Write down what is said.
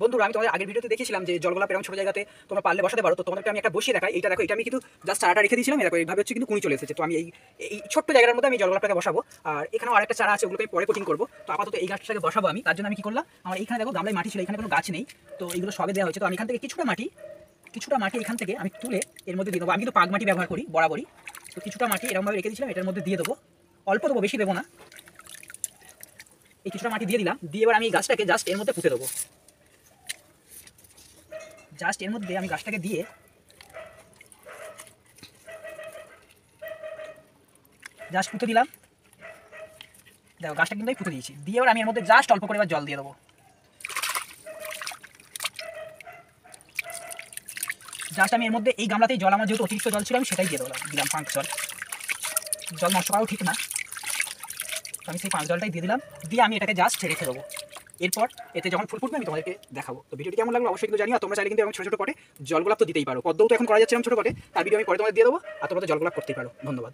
বন্ধুরা, আমি তোমাদের আগের ভিডিওতে দেখেছিলাম যে জলগোলাপ এরকম ছোটো জায়গাতে তোমরা পারলে বসাতে পারো। তো তোমাদেরকে আমি একটা বসিয়ে দেখাই। এইটা দেখো, এটা আমি কিন্তু জাস্ট চারাটা রেখে দিয়েছিলাম, দেখো এইভাবে হচ্ছে কিন্তু কুঁড়ি চলে এসেছে। তো আমি এই ছোট্ট জায়গার মধ্যে আমি জলগোলাপটাকে বসাবো। আর এখানেও আরেকটা চারা আছে, ওগুলোকে আমি পরে কোটিং করবো। তো আপাতত এই গাছটাকে বসাবো আমি। তার জন্য আমি কি করলাম, আমার এইখানে দেখো গামলায় মাটি ছিল, এখানে কোনো গাছ নেই। তো এইগুলো সবে দেওয়া হয়েছে। তো আমি এখান থেকে কিছুটা মাটি এখান থেকে আমি তুলে এর মধ্যে দিয়ে দেবো। আমি কিন্তু পাক মাটি ব্যবহার করি বরাবরই। তো কিছুটা মাটি এরকমভাবে রেখে দিয়েছিলাম, এটার মধ্যে দিয়ে দেবো। অল্প দেবো, বেশি দেবো না। এই কিছুটা মাটি দিয়ে দিলাম, দিয়ে এবার আমি এই গাছটাকে জাস্ট এর মধ্যে পুঁতে দেবো। জাস্ট এর মধ্যে আমি গাছটাকে দিয়ে জাস্ট পুঁতে দিলাম। দেখো গাছটা কিন্তু আমি পুঁতে দিয়েছি। দিয়ে এবার আমি এর মধ্যে জাস্ট অল্প করে এবার জল দিয়ে দেবো। জাস্ট আমি এর মধ্যে এই গামলাতেই জল, আমার যেহেতু অতিরিক্ত জল ছিল আমি সেটাই দিয়ে দিলাম 5 জল। জল নষ্ট করাও ঠিক না, তো আমি সেই 5 জলটাই দিয়ে দিলাম। দিয়ে আমি এটাকে জাস্ট রেখে দেবো। এরপর এতে যখন ফুল ফুটবে আমি তোমাদেরকে দেখাবো। তো ভিডিওটি কেমন লাগলো অবশ্যই কিন্তু জানিও। তোমরা চাইলে কিন্তু এরকম ছোটো ছোটো পটে জলগোলাপ তো দিতেই পারো। পদ্মও তো এখন করা যাচ্ছে এরকম ছোটো পটে, তার ভিডিও আমি পরে তোমাদের দিয়ে দেবো। আর তোমরা তো জলগোলাপ করতেই পারো। ধন্যবাদ।